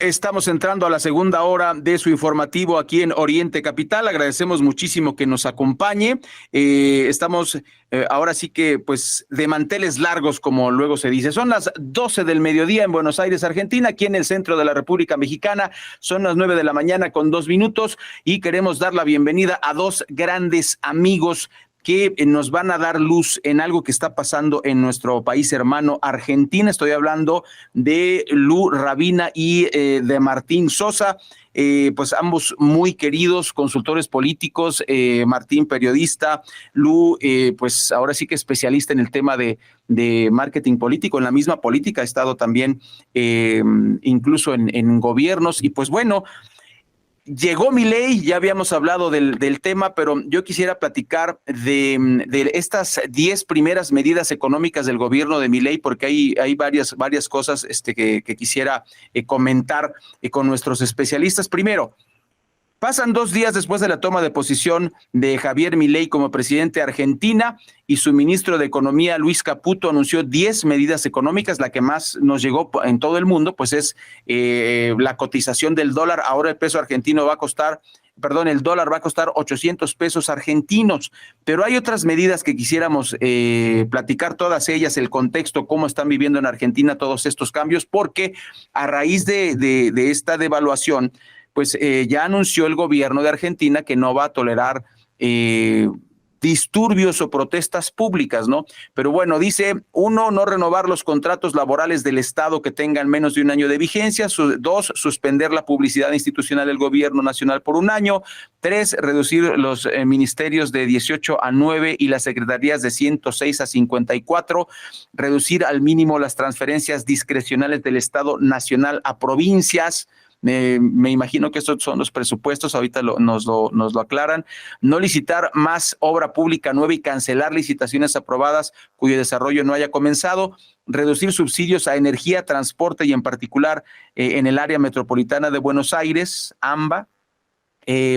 Estamos entrando a la segunda hora de su informativo aquí en Oriente Capital. Agradecemos muchísimo que nos acompañe. Estamos ahora sí que pues de manteles largos, como luego se dice. Son las 12 del mediodía en Buenos Aires, Argentina, aquí en el centro de la República Mexicana. Son las 9 de la mañana con 2 minutos y queremos dar la bienvenida a dos grandes amigos que nos van a dar luz en algo que está pasando en nuestro país hermano Argentina. Estoy hablando de Lu Rabina y de Martín Sosa, pues ambos muy queridos consultores políticos, Martín periodista, Lu pues ahora sí que especialista en el tema de marketing político, en la misma política, ha estado también incluso en gobiernos y pues bueno, llegó Milei, ya habíamos hablado del tema, pero yo quisiera platicar de estas 10 primeras medidas económicas del gobierno de Milei, porque hay varias cosas que quisiera comentar con nuestros especialistas. Primero, pasan 2 días después de la toma de posición de Javier Milei como presidente de Argentina y su ministro de Economía, Luis Caputo, anunció 10 medidas económicas. La que más nos llegó en todo el mundo, pues es la cotización del dólar. Ahora el peso argentino va a costar, perdón, el dólar va a costar 800 pesos argentinos. Pero hay otras medidas que quisiéramos platicar, todas ellas, el contexto, cómo están viviendo en Argentina todos estos cambios, porque a raíz de esta devaluación, pues ya anunció el gobierno de Argentina que no va a tolerar disturbios o protestas públicas, ¿no? Pero bueno, dice, 1, no renovar los contratos laborales del Estado que tengan menos de un año de vigencia. 2, suspender la publicidad institucional del gobierno nacional por 1 año. 3, reducir los ministerios de 18 a 9 y las secretarías de 106 a 54. Reducir al mínimo las transferencias discrecionales del Estado nacional a provincias. Me imagino que estos son los presupuestos, ahorita nos lo aclaran. No licitar más obra pública nueva y cancelar licitaciones aprobadas cuyo desarrollo no haya comenzado. Reducir subsidios a energía, transporte y en particular en el área metropolitana de Buenos Aires, AMBA.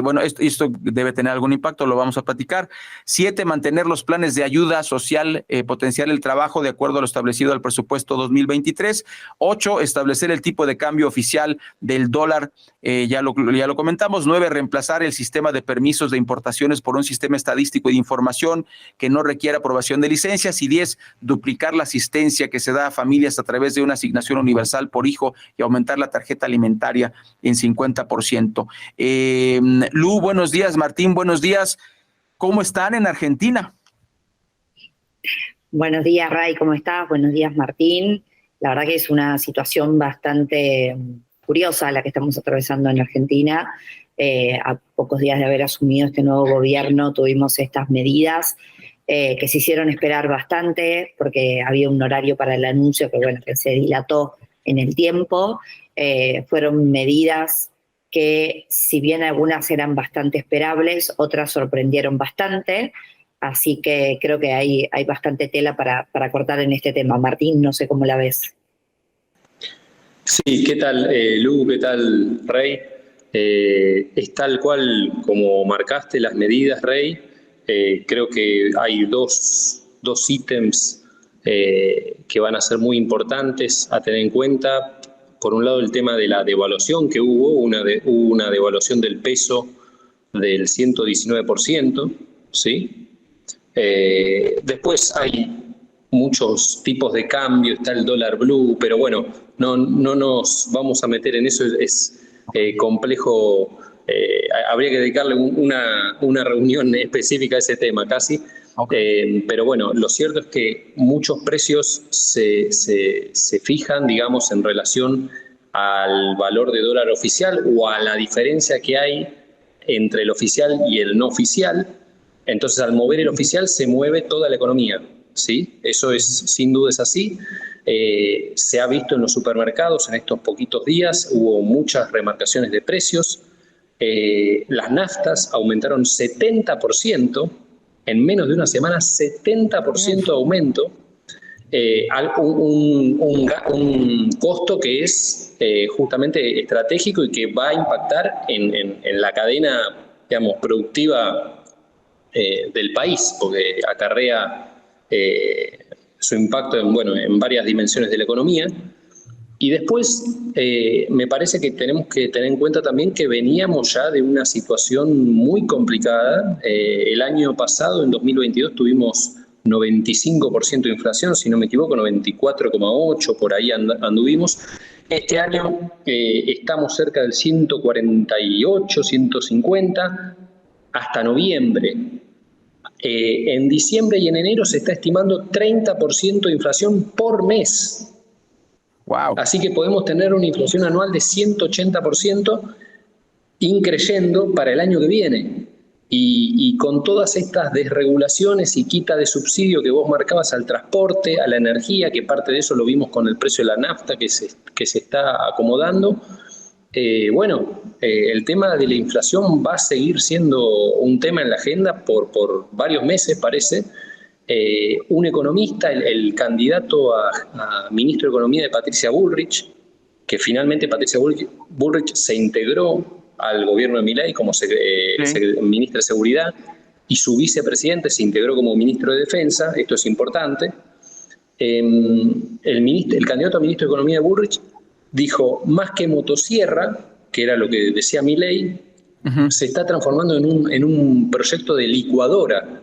Bueno, esto debe tener algún impacto, lo vamos a platicar. 7, mantener los planes de ayuda social, potenciar el trabajo de acuerdo a lo establecido al presupuesto 2023. 8, establecer el tipo de cambio oficial del dólar, ya lo comentamos. 9, reemplazar el sistema de permisos de importaciones por un sistema estadístico y de información que no requiera aprobación de licencias. Y 10, duplicar la asistencia que se da a familias a través de una asignación universal por hijo y aumentar la tarjeta alimentaria en 50%. Lu, buenos días. Martín, buenos días. ¿Cómo están en Argentina? Buenos días, Ray, ¿cómo estás? Buenos días, Martín. La verdad que es una situación bastante curiosa la que estamos atravesando en Argentina. A pocos días de haber asumido este nuevo gobierno tuvimos estas medidas que se hicieron esperar bastante porque había un horario para el anuncio que se dilató en el tiempo. Fueron medidas que, si bien algunas eran bastante esperables, otras sorprendieron bastante, así que creo que hay bastante tela para cortar en este tema. Martín, no sé cómo la ves. Sí, ¿qué tal, Lu? ¿Qué tal, Rey? Es tal cual como marcaste las medidas, Rey. Creo que hay dos ítems que van a ser muy importantes a tener en cuenta. Por un lado, el tema de la devaluación que hubo una devaluación del peso del 119%, ¿sí? Después hay muchos tipos de cambio, está el dólar blue, pero bueno, no nos vamos a meter en eso, es complejo. Habría que dedicarle una reunión específica a ese tema casi. Okay. Pero bueno, lo cierto es que muchos precios se fijan, digamos, en relación al valor de dólar oficial o a la diferencia que hay entre el oficial y el no oficial. Entonces, al mover el oficial se mueve toda la economía, ¿sí? Eso es, sin duda es así. Se ha visto en los supermercados en estos poquitos días, hubo muchas remarcaciones de precios. Las naftas aumentaron 70%. En menos de una semana, 70% de aumento, un costo que es justamente estratégico y que va a impactar en la cadena, digamos, productiva del país, porque acarrea su impacto en varias dimensiones de la economía. Y después me parece que tenemos que tener en cuenta también que veníamos ya de una situación muy complicada. El año pasado, en 2022, tuvimos 95% de inflación, si no me equivoco, 94,8%, por ahí anduvimos. Este año estamos cerca del 148, 150, hasta noviembre. En diciembre y en enero se está estimando 30% de inflación por mes. Wow. Así que podemos tener una inflación anual de 180% increyendo para el año que viene. Y con todas estas desregulaciones y quita de subsidio que vos marcabas al transporte, a la energía, que parte de eso lo vimos con el precio de la nafta que se está acomodando, el tema de la inflación va a seguir siendo un tema en la agenda por varios meses, parece. Un economista, el candidato a ministro de Economía de Patricia Bullrich, que finalmente Patricia Bullrich se integró al gobierno de Milei como ministra de Seguridad, y su vicepresidente se integró como ministro de Defensa. Esto es importante. El candidato a ministro de Economía de Bullrich dijo, más que motosierra, que era lo que decía Milei, se está transformando en un proyecto de licuadora,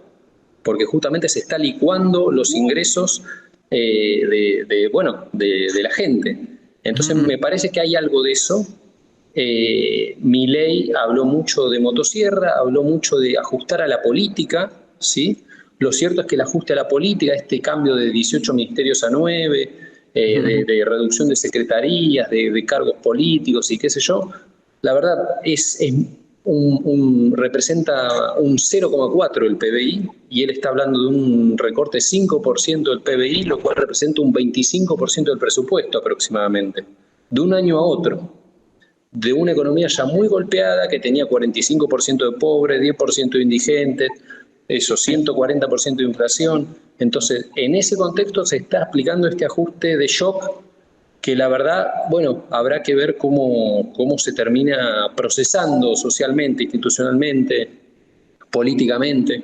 porque justamente se está licuando los ingresos de la gente. Entonces me parece que hay algo de eso. Milei habló mucho de motosierra, habló mucho de ajustar a la política, ¿sí? Lo cierto es que el ajuste a la política, este cambio de 18 ministerios a 9, de reducción de secretarías, de cargos políticos y qué sé yo, la verdad representa un 0,4 el PBI, y él está hablando de un recorte de 5% del PBI, lo cual representa un 25% del presupuesto aproximadamente, de un año a otro, de una economía ya muy golpeada, que tenía 45% de pobres, 10% de indigentes, eso, 140% de inflación. Entonces, en ese contexto se está aplicando este ajuste de shock, que la verdad, habrá que ver cómo se termina procesando socialmente, institucionalmente, políticamente.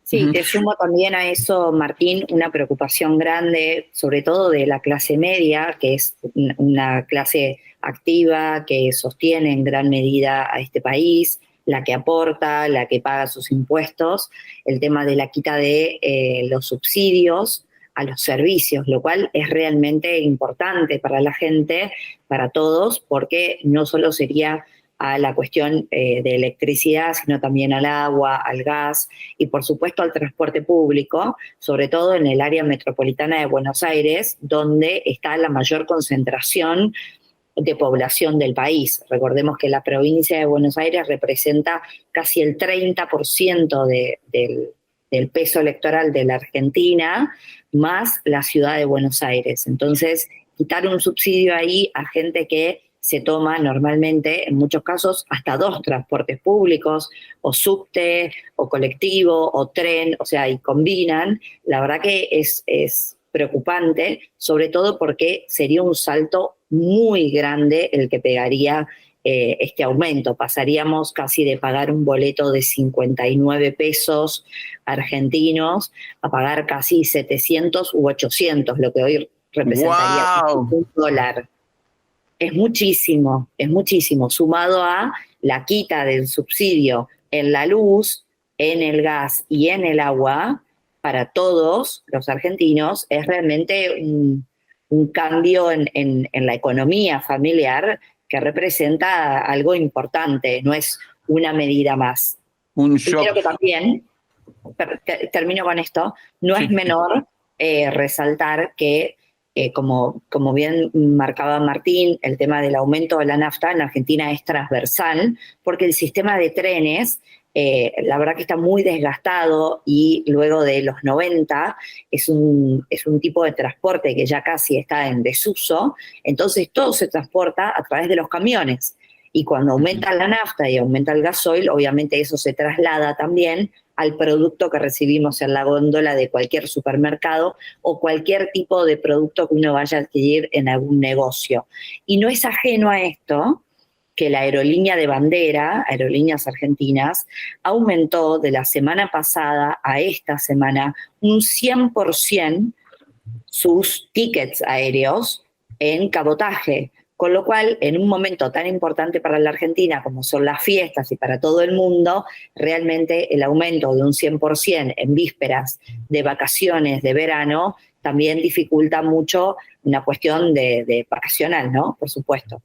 Sí, te sumo también a eso, Martín, una preocupación grande, sobre todo de la clase media, que es una clase activa que sostiene en gran medida a este país, la que aporta, la que paga sus impuestos, el tema de la quita de los subsidios a los servicios, lo cual es realmente importante para la gente, para todos, porque no solo sería a la cuestión de electricidad, sino también al agua, al gas y por supuesto al transporte público, sobre todo en el área metropolitana de Buenos Aires, donde está la mayor concentración de población del país. Recordemos que la provincia de Buenos Aires representa casi el 30% del peso electoral de la Argentina, más la ciudad de Buenos Aires. Entonces, quitar un subsidio ahí a gente que se toma normalmente, en muchos casos, hasta 2 transportes públicos, o subte, o colectivo, o tren, o sea, y combinan, la verdad que es preocupante, sobre todo porque sería un salto muy grande el que pegaría este aumento. Pasaríamos casi de pagar un boleto de 59 pesos argentinos a pagar casi 700 u 800, lo que hoy representaría un dólar. Es muchísimo, sumado a la quita del subsidio en la luz, en el gas y en el agua, para todos los argentinos, es realmente un cambio en la economía familiar que representa algo importante, no es una medida más. Un shock. Y creo que también, termino con esto, no es menor resaltar que como bien marcaba Martín, el tema del aumento de la nafta en Argentina es transversal, porque el sistema de trenes, la verdad que está muy desgastado, y luego de los 90 es un tipo de transporte que ya casi está en desuso. Entonces todo se transporta a través de los camiones, y cuando aumenta la nafta y aumenta el gasoil, obviamente eso se traslada también al producto que recibimos en la góndola de cualquier supermercado o cualquier tipo de producto que uno vaya a adquirir en algún negocio. Y no es ajeno a esto que la aerolínea de bandera, Aerolíneas Argentinas, aumentó de la semana pasada a esta semana un 100% sus tickets aéreos en cabotaje, con lo cual, en un momento tan importante para la Argentina como son las fiestas y para todo el mundo, realmente el aumento de un 100% en vísperas de vacaciones de verano también dificulta mucho una cuestión de vacacional, ¿no? Por supuesto.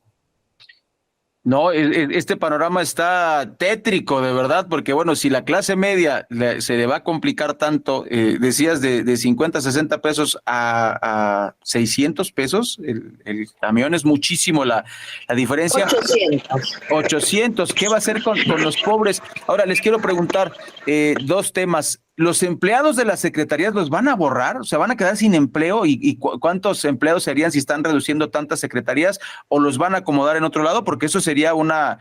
No, este panorama está tétrico, de verdad, porque bueno, si la clase media se le va a complicar tanto, decías de 50, 60 pesos a 600 pesos, el camión es muchísimo la diferencia. 800. 800, ¿qué va a hacer con los pobres? Ahora, les quiero preguntar dos temas. ¿Los empleados de las secretarías los van a borrar? O sea, ¿van a quedar sin empleo? ¿Y cuántos empleados serían si están reduciendo tantas secretarías? ¿O los van a acomodar en otro lado? Porque eso sería una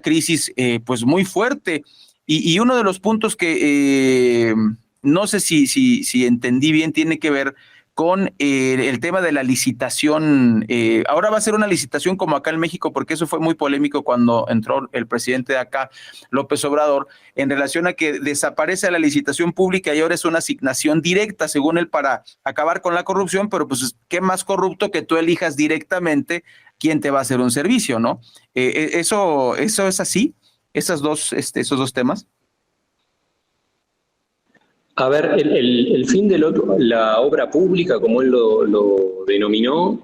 crisis pues muy fuerte. Y uno de los puntos que no sé si entendí bien tiene que ver con el tema de la licitación. Ahora va a ser una licitación como acá en México, porque eso fue muy polémico cuando entró el presidente de acá, López Obrador, en relación a que desaparece la licitación pública y ahora es una asignación directa, según él, para acabar con la corrupción, pero pues qué más corrupto que tú elijas directamente quién te va a hacer un servicio, ¿no? ¿Eso es así? ¿Esos dos temas? A ver, el fin de la obra pública, como él lo denominó,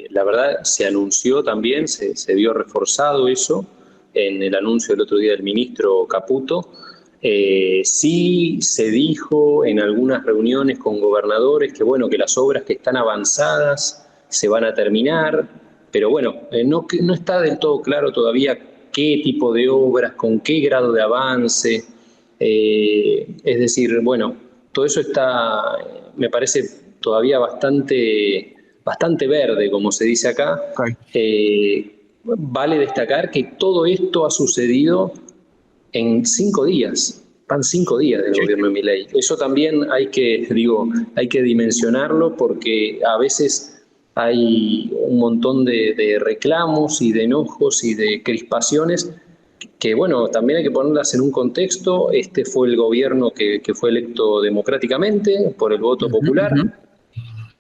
la verdad se anunció también, se vio reforzado eso en el anuncio del otro día del ministro Caputo. Sí se dijo en algunas reuniones con gobernadores que bueno, que las obras que están avanzadas se van a terminar, pero bueno, no está del todo claro todavía qué tipo de obras, con qué grado de avance. Es decir, bueno, todo eso está, me parece todavía bastante verde, como se dice acá. Okay. Vale destacar que todo esto ha sucedido en 5 días. Van 5 días del gobierno de Milei. Eso también hay que dimensionarlo porque a veces hay un montón de reclamos y de enojos y de crispaciones que bueno, también hay que ponerlas en un contexto. Este fue el gobierno que fue electo democráticamente por el voto popular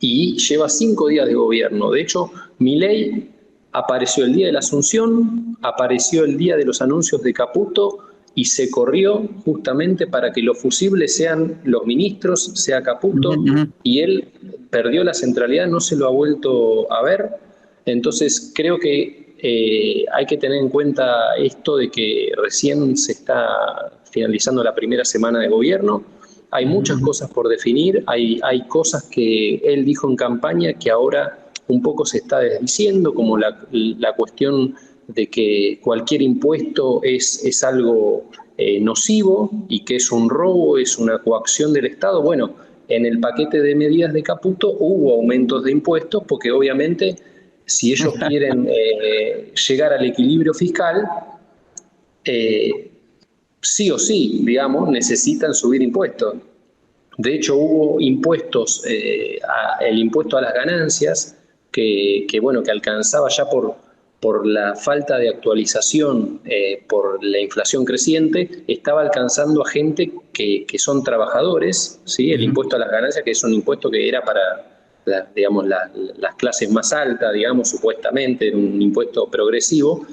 y lleva 5 días de gobierno. De hecho, Milei apareció el día de la Asunción, apareció el día de los anuncios de Caputo y se corrió justamente para que los fusibles sean los ministros, sea Caputo, y él perdió la centralidad, no se lo ha vuelto a ver. Entonces creo que hay que tener en cuenta esto de que recién se está finalizando la primera semana de gobierno. Hay muchas cosas por definir, hay cosas que él dijo en campaña que ahora un poco se está desdiciendo, como la cuestión de que cualquier impuesto es algo nocivo y que es un robo, es una coacción del Estado. Bueno, en el paquete de medidas de Caputo hubo aumentos de impuestos porque obviamente si ellos quieren llegar al equilibrio fiscal, sí o sí, digamos, necesitan subir impuestos. De hecho, hubo impuestos, el impuesto a las ganancias, que alcanzaba ya por la falta de actualización, por la inflación creciente, estaba alcanzando a gente que son trabajadores, ¿sí? El impuesto a las ganancias, que es un impuesto que era para las clases más altas, digamos, supuestamente, un impuesto progresivo.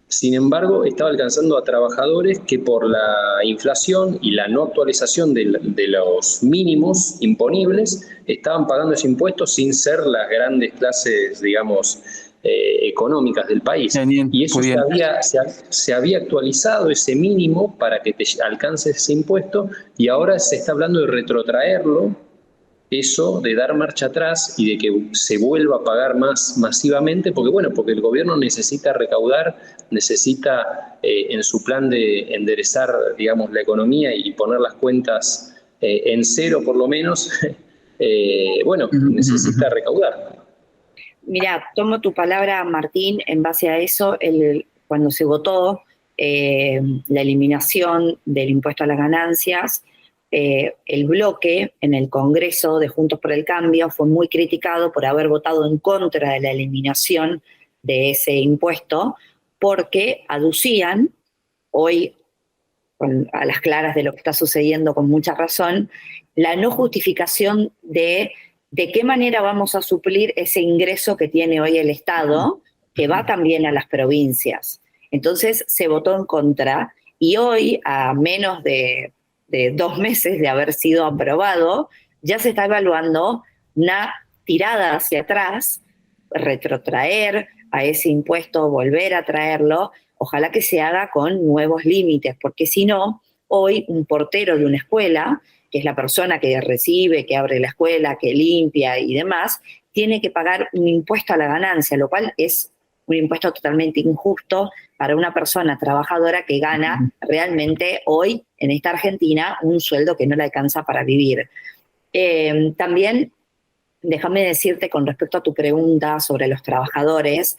Sin embargo, estaba alcanzando a trabajadores que por la inflación y la no actualización de los mínimos imponibles estaban pagando ese impuesto sin ser las grandes clases, digamos, económicas del país. Y eso se había actualizado ese mínimo para que te alcances ese impuesto y ahora se está hablando de retrotraerlo, eso, de dar marcha atrás y de que se vuelva a pagar más masivamente, porque el gobierno necesita recaudar, necesita en su plan de enderezar, digamos, la economía y poner las cuentas en cero por lo menos, necesita recaudar. Mira, tomo tu palabra, Martín, en base a eso, cuando se votó la eliminación del impuesto a las ganancias, el bloque en el Congreso de Juntos por el Cambio fue muy criticado por haber votado en contra de la eliminación de ese impuesto, porque aducían, hoy a las claras de lo que está sucediendo con mucha razón, la no justificación de ¿de qué manera vamos a suplir ese ingreso que tiene hoy el Estado, que va también a las provincias? Entonces se votó en contra y hoy, a menos de 2 meses de haber sido aprobado, ya se está evaluando una tirada hacia atrás, retrotraer a ese impuesto, volver a traerlo, ojalá que se haga con nuevos límites, porque si no, hoy un portero de una escuela, que es la persona que recibe, que abre la escuela, que limpia y demás, tiene que pagar un impuesto a la ganancia, lo cual es un impuesto totalmente injusto para una persona trabajadora que gana realmente hoy en esta Argentina un sueldo que no le alcanza para vivir. También, déjame decirte con respecto a tu pregunta sobre los trabajadores,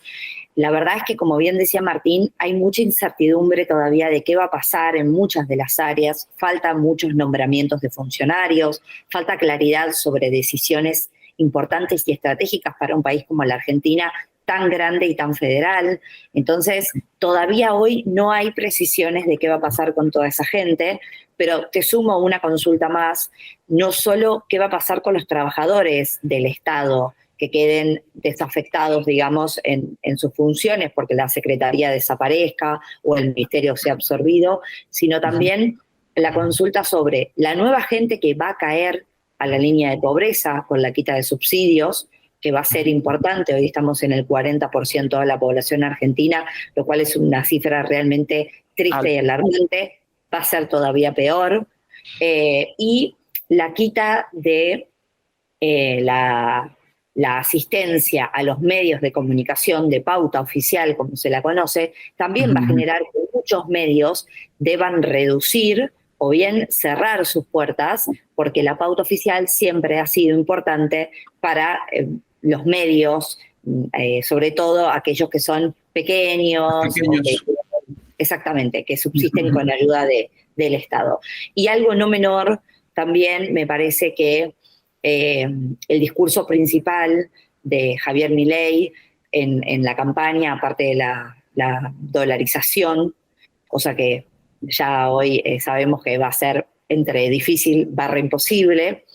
la verdad es que, como bien decía Martín, hay mucha incertidumbre todavía de qué va a pasar en muchas de las áreas, faltan muchos nombramientos de funcionarios, falta claridad sobre decisiones importantes y estratégicas para un país como la Argentina, tan grande y tan federal. Entonces, todavía hoy no hay precisiones de qué va a pasar con toda esa gente, pero te sumo una consulta más, no solo qué va a pasar con los trabajadores del Estado que queden desafectados, digamos, en sus funciones porque la Secretaría desaparezca o el Ministerio sea absorbido, sino también la consulta sobre la nueva gente que va a caer a la línea de pobreza con la quita de subsidios, que va a ser importante. Hoy estamos en el 40% de la población argentina, lo cual es una cifra realmente triste y alarmante. Va a ser todavía peor. Y la quita de la asistencia a los medios de comunicación de pauta oficial, como se la conoce, también va a generar que muchos medios deban reducir o bien cerrar sus puertas, porque la pauta oficial siempre ha sido importante para los medios, sobre todo aquellos que son pequeños. Exactamente, que subsisten con ayuda del Estado. Y algo no menor, también me parece que el discurso principal de Javier Milei en la campaña, aparte de la dolarización, cosa que ya hoy sabemos que va a ser entre difícil barra imposible,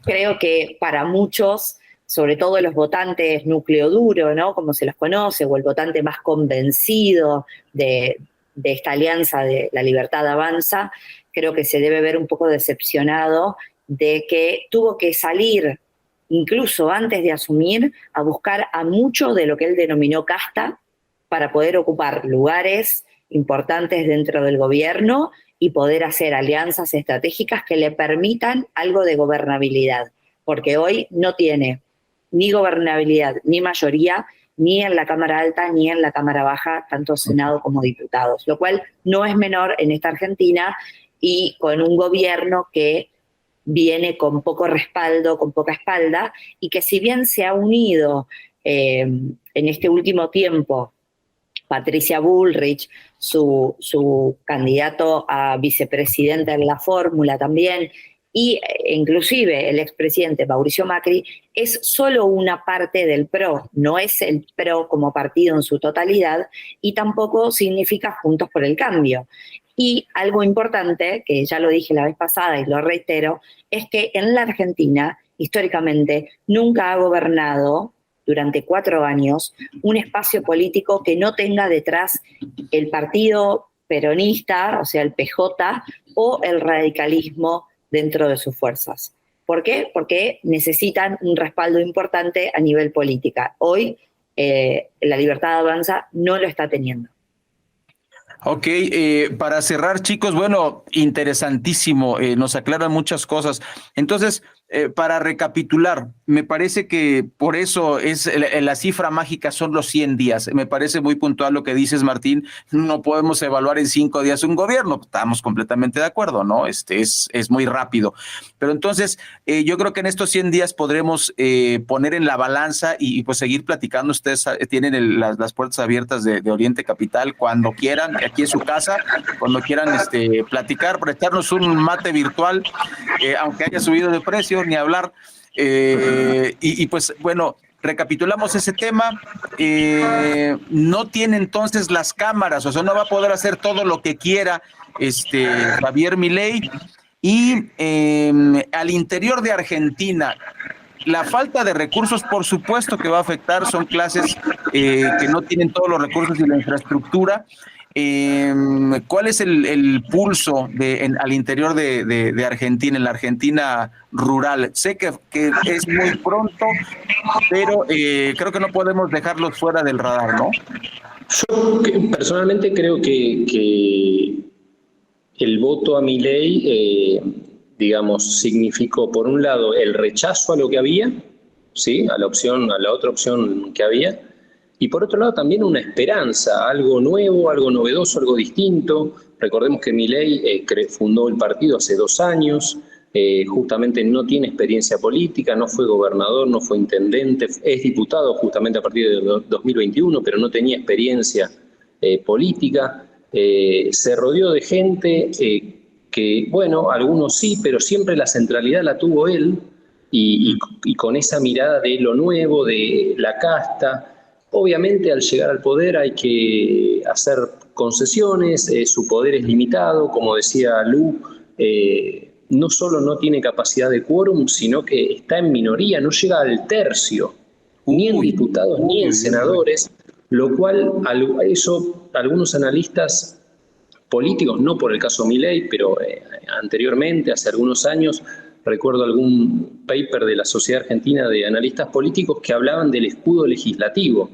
creo que para muchos, sobre todo los votantes núcleo duro, ¿no?, como se los conoce, o el votante más convencido de esta alianza de La Libertad Avanza, creo que se debe ver un poco decepcionado de que tuvo que salir, incluso antes de asumir, a buscar a mucho de lo que él denominó casta para poder ocupar lugares importantes dentro del gobierno y poder hacer alianzas estratégicas que le permitan algo de gobernabilidad, porque hoy no tiene ni gobernabilidad ni mayoría, ni en la Cámara Alta ni en la Cámara Baja, tanto Senado como diputados, lo cual no es menor en esta Argentina y con un gobierno que viene con poco respaldo, con poca espalda, y que si bien se ha unido en este último tiempo Patricia Bullrich, su candidato a vicepresidente en la fórmula también, y inclusive el expresidente Mauricio Macri, es solo una parte del PRO, no es el PRO como partido en su totalidad, y tampoco significa Juntos por el Cambio. Y algo importante, que ya lo dije la vez pasada y lo reitero, es que en la Argentina, históricamente, nunca ha gobernado durante 4 años un espacio político que no tenga detrás el partido peronista, o sea, el PJ, o el radicalismo dentro de sus fuerzas. ¿Por qué? Porque necesitan un respaldo importante a nivel política. Hoy La Libertad Avanza no lo está teniendo. Ok, para cerrar, chicos, bueno, interesantísimo, nos aclaran muchas cosas. Entonces, para recapitular, me parece que por eso es la cifra mágica son los 100 días. Me parece muy puntual lo que dices, Martín. No podemos evaluar en 5 días un gobierno. Estamos completamente de acuerdo, ¿no? Es muy rápido. Pero entonces, yo creo que en estos 100 días podremos poner en la balanza y pues seguir platicando. Ustedes tienen las puertas abiertas de Oriente Capital cuando quieran, aquí en su casa, cuando quieran platicar, prestarnos un mate virtual, aunque haya subido de precio, ni hablar. Y pues bueno, recapitulamos ese tema. No tiene entonces las cámaras, o sea, no va a poder hacer todo lo que quiera Javier Milei. Y al interior de Argentina, la falta de recursos, por supuesto que va a afectar, son clases que no tienen todos los recursos y la infraestructura. ¿Cuál es el pulso al interior de Argentina, en la Argentina rural? Sé que es muy pronto, pero creo que no podemos dejarlos fuera del radar, ¿no? Yo personalmente creo que el voto a Milei, digamos, significó, por un lado, el rechazo a lo que había, ¿sí? A la otra opción que había, y por otro lado también una esperanza, algo nuevo, algo novedoso, algo distinto. Recordemos que Milei fundó el partido hace 2 años, justamente no tiene experiencia política, no fue gobernador, no fue intendente, es diputado justamente a partir de 2021, pero no tenía experiencia política. Se rodeó de gente que, bueno, algunos sí, pero siempre la centralidad la tuvo él, y con esa mirada de lo nuevo, de la casta. Obviamente al llegar al poder hay que hacer concesiones, su poder es limitado, como decía Lu, no solo no tiene capacidad de quórum, sino que está en minoría, no llega al tercio, ni en diputados ni en senadores, lo cual eso algunos analistas políticos, no por el caso Milei, pero anteriormente, hace algunos años, recuerdo algún paper de la Sociedad Argentina de Analistas Políticos que hablaban del escudo legislativo,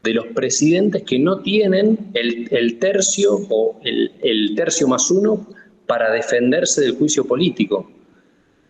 de los presidentes que no tienen el tercio o el tercio más uno para defenderse del juicio político.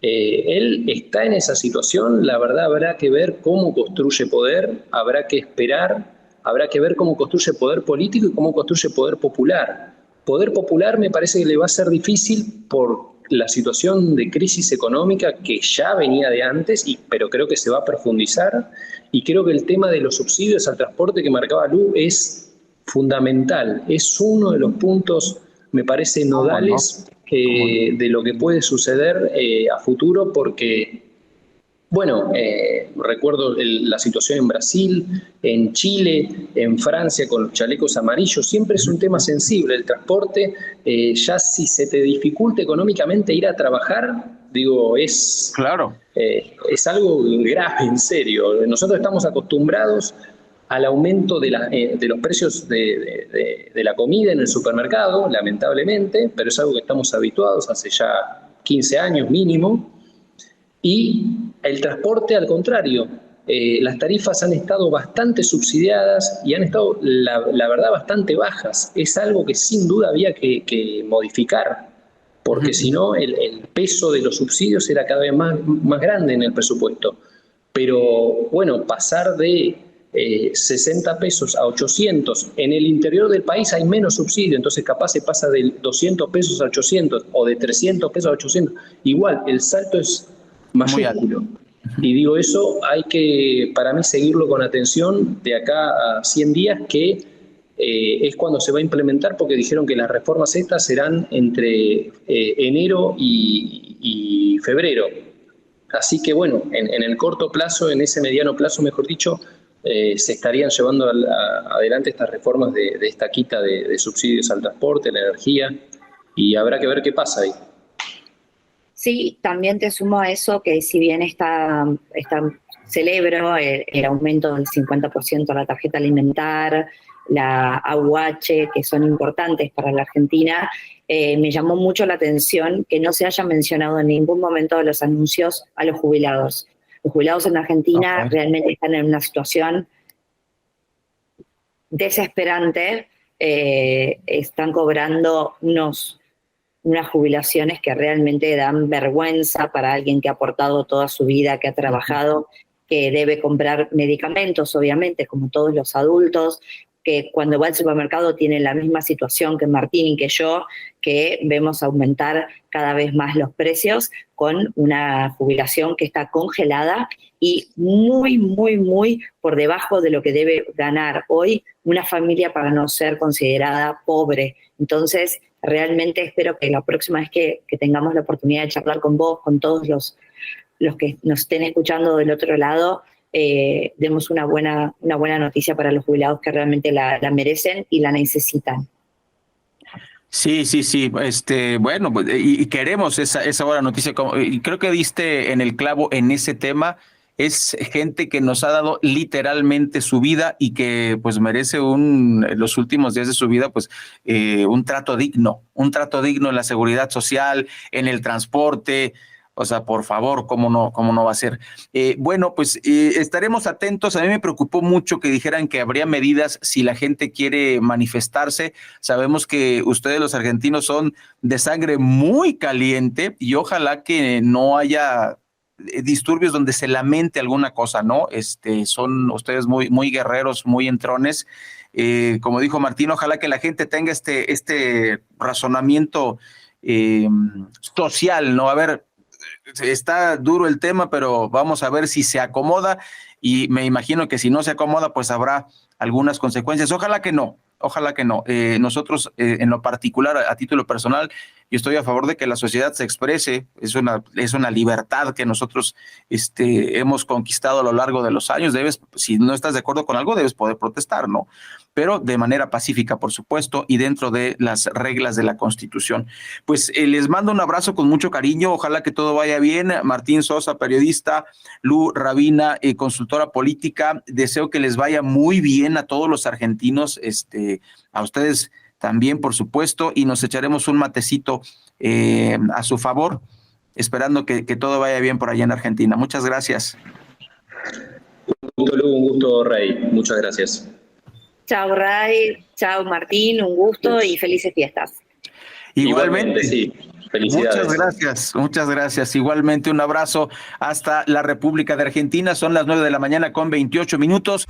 Él está en esa situación, la verdad habrá que ver cómo construye poder, habrá que esperar, habrá que ver cómo construye poder político y cómo construye poder popular. Poder popular me parece que le va a ser difícil por la situación de crisis económica que ya venía de antes, pero creo que se va a profundizar, y creo que el tema de los subsidios al transporte que marcaba Lu es fundamental, es uno de los puntos, me parece, nodales de lo que puede suceder a futuro, porque, bueno, recuerdo la situación en Brasil, en Chile, en Francia con los chalecos amarillos, siempre es un tema sensible el transporte. Ya si se te dificulta económicamente ir a trabajar, digo, es algo grave, en serio. Nosotros estamos acostumbrados al aumento de los precios de la comida en el supermercado, lamentablemente, pero es algo que estamos habituados hace ya 15 años mínimo. Y el transporte, al contrario, las tarifas han estado bastante subsidiadas y han estado, la verdad, bastante bajas. Es algo que sin duda había que modificar, porque si no, el peso de los subsidios era cada vez más grande en el presupuesto. Pero bueno, pasar de 60 pesos a 800, en el interior del país hay menos subsidio, entonces capaz se pasa de 200 pesos a 800 o de 300 pesos a 800. Igual, el salto es mayúsculo. Y digo, eso hay que, para mí, seguirlo con atención de acá a 100 días, que es cuando se va a implementar, porque dijeron que las reformas estas serán entre enero y febrero. Así que bueno, en el corto plazo, en ese mediano plazo, mejor dicho, se estarían llevando adelante estas reformas de esta quita de subsidios al transporte, la energía, y habrá que ver qué pasa ahí. Sí, también te sumo a eso que si bien celebro el aumento del 50% a la tarjeta alimentar, la AUH, que son importantes para la Argentina, me llamó mucho la atención que no se haya mencionado en ningún momento de los anuncios a los jubilados. Los jubilados en Argentina realmente están en una situación desesperante, están cobrando unas jubilaciones que realmente dan vergüenza para alguien que ha aportado toda su vida, que ha trabajado, que debe comprar medicamentos, obviamente, como todos los adultos, que cuando va al supermercado tiene la misma situación que Martín y que yo, que vemos aumentar cada vez más los precios con una jubilación que está congelada y muy, muy, muy por debajo de lo que debe ganar hoy una familia para no ser considerada pobre. Entonces, realmente espero que la próxima vez que tengamos la oportunidad de charlar con vos, con todos los que nos estén escuchando del otro lado, demos una buena noticia para los jubilados que realmente la merecen y la necesitan. Sí, sí, sí. Bueno, pues, y queremos esa buena noticia. Y creo que diste en el clavo en ese tema. Es gente que nos ha dado literalmente su vida y que pues merece los últimos días de su vida, pues un trato digno en la seguridad social, en el transporte. O sea, por favor, cómo no va a ser? Bueno, pues estaremos atentos. A mí me preocupó mucho que dijeran que habría medidas si la gente quiere manifestarse. Sabemos que ustedes los argentinos son de sangre muy caliente y ojalá que no haya disturbios donde se lamente alguna cosa, ¿no? Son ustedes muy guerreros, muy entrones. Como dijo Martín, ojalá que la gente tenga este razonamiento eh, social, ¿no? A ver, está duro el tema, pero vamos a ver si se acomoda y me imagino que si no se acomoda, pues habrá algunas consecuencias. Ojalá que no, ojalá que no. Nosotros, en lo particular, a título personal, yo estoy a favor de que la sociedad se exprese. Es una libertad que nosotros hemos conquistado a lo largo de los años. Si no estás de acuerdo con algo, debes poder protestar, ¿no? Pero de manera pacífica, por supuesto, y dentro de las reglas de la Constitución. Pues les mando un abrazo con mucho cariño. Ojalá que todo vaya bien. Martín Sosa, periodista, Lu Rabina, consultora política. Deseo que les vaya muy bien a todos los argentinos, a ustedes también, por supuesto, y nos echaremos un matecito a su favor, esperando que todo vaya bien por allá en Argentina. Muchas gracias. Un gusto, Lu, un gusto, Rey. Muchas gracias. Chao, Ray. Chao, Martín. Un gusto y felices fiestas. Igualmente, sí. Felicidades. Muchas gracias. Igualmente un abrazo hasta la República de Argentina. Son las 9 de la mañana con 28 minutos.